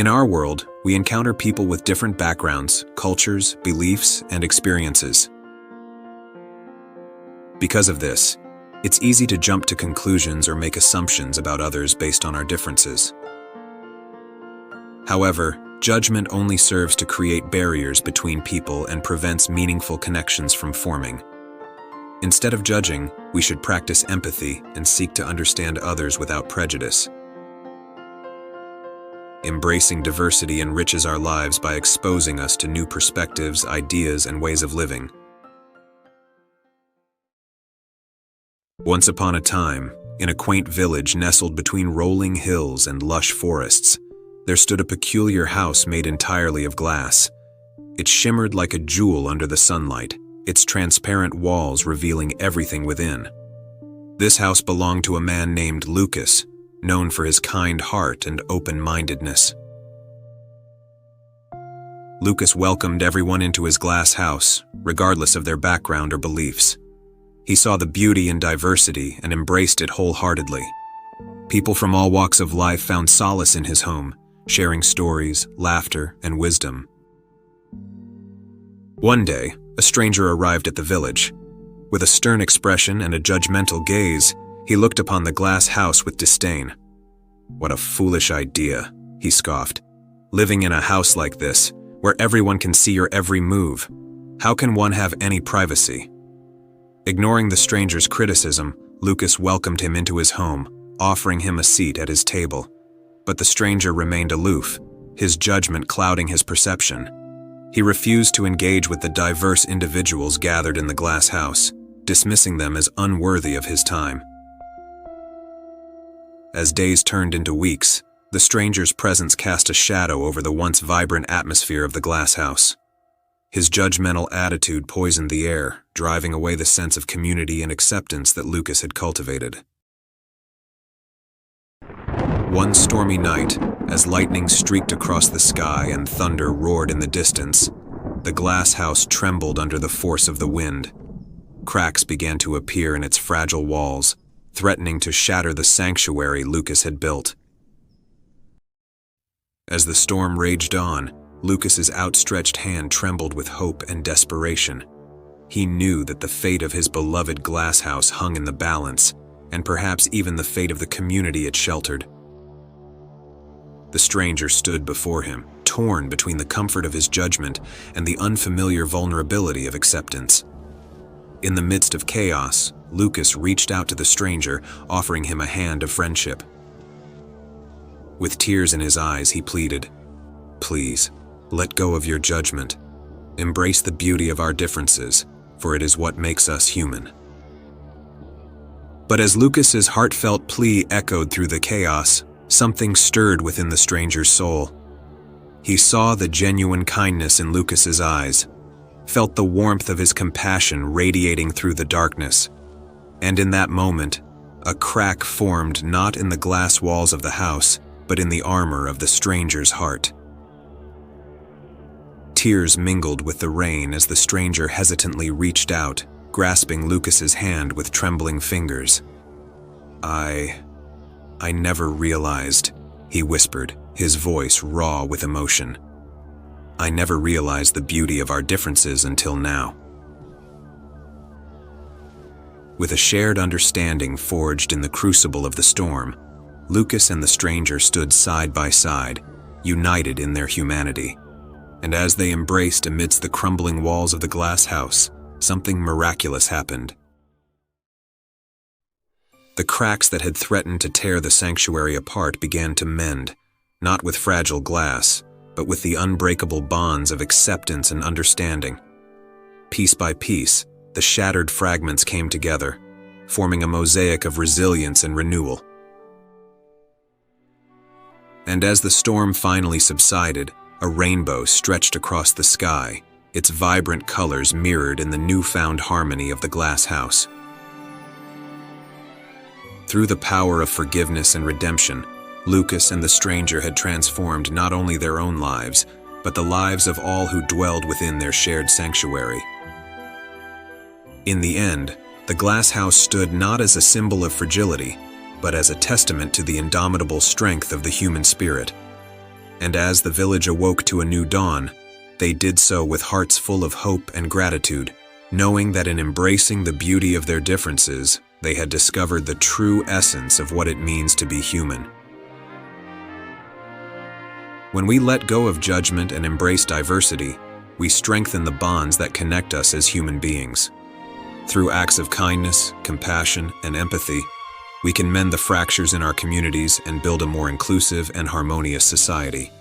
In our world, we encounter people with different backgrounds, cultures, beliefs, and experiences. Because of this, it's easy to jump to conclusions or make assumptions about others based on our differences. However, judgment only serves to create barriers between people and prevents meaningful connections from forming. Instead of judging, we should practice empathy and seek to understand others without prejudice. Embracing diversity enriches our lives by exposing us to new perspectives, ideas, and ways of living. Once upon a time, in a quaint village nestled between rolling hills and lush forests, there stood a peculiar house made entirely of glass. It shimmered like a jewel under the sunlight, its transparent walls revealing everything within. This house belonged to a man named Lucas, known for his kind heart and open-mindedness. Lucas welcomed everyone into his glass house, regardless of their background or beliefs. He saw the beauty in diversity and embraced it wholeheartedly. People from all walks of life found solace in his home, sharing stories, laughter, and wisdom. One day, a stranger arrived at the village. With a stern expression and a judgmental gaze, he looked upon the glass house with disdain. "What a foolish idea," he scoffed. "Living in a house like this, where everyone can see your every move, how can one have any privacy?" Ignoring the stranger's criticism, Lucas welcomed him into his home, offering him a seat at his table. But the stranger remained aloof, his judgment clouding his perception. He refused to engage with the diverse individuals gathered in the glass house, dismissing them as unworthy of his time. As days turned into weeks, the stranger's presence cast a shadow over the once vibrant atmosphere of the glass house. His judgmental attitude poisoned the air, driving away the sense of community and acceptance that Lucas had cultivated. One stormy night, as lightning streaked across the sky and thunder roared in the distance, the glass house trembled under the force of the wind. Cracks began to appear in its fragile walls, threatening to shatter the sanctuary Lucas had built. As the storm raged on, Lucas's outstretched hand trembled with hope and desperation. He knew that the fate of his beloved glass house hung in the balance, and perhaps even the fate of the community it sheltered. The stranger stood before him, torn between the comfort of his judgment and the unfamiliar vulnerability of acceptance. In the midst of chaos, Lucas reached out to the stranger, offering him a hand of friendship. With tears in his eyes, he pleaded, "Please, let go of your judgment. Embrace the beauty of our differences, for it is what makes us human." But as Lucas's heartfelt plea echoed through the chaos, something stirred within the stranger's soul. He saw the genuine kindness in Lucas's eyes, felt the warmth of his compassion radiating through the darkness. And in that moment, a crack formed not in the glass walls of the house, but in the armor of the stranger's heart. Tears mingled with the rain as the stranger hesitantly reached out, grasping Lucas's hand with trembling fingers. I never realized," he whispered, his voice raw with emotion. "I never realized the beauty of our differences until now." With a shared understanding forged in the crucible of the storm, Lucas and the stranger stood side by side, united in their humanity. And as they embraced amidst the crumbling walls of the glass house, something miraculous happened. The cracks that had threatened to tear the sanctuary apart began to mend, not with fragile glass, but with the unbreakable bonds of acceptance and understanding. Piece by piece, the shattered fragments came together, forming a mosaic of resilience and renewal. And as the storm finally subsided, a rainbow stretched across the sky, its vibrant colors mirrored in the newfound harmony of the glass house. Through the power of forgiveness and redemption, Lucas and the stranger had transformed not only their own lives, but the lives of all who dwelled within their shared sanctuary. In the end, the glass house stood not as a symbol of fragility, but as a testament to the indomitable strength of the human spirit. And as the village awoke to a new dawn, they did so with hearts full of hope and gratitude, knowing that in embracing the beauty of their differences, they had discovered the true essence of what it means to be human. When we let go of judgment and embrace diversity, we strengthen the bonds that connect us as human beings. Through acts of kindness, compassion, and empathy, we can mend the fractures in our communities and build a more inclusive and harmonious society.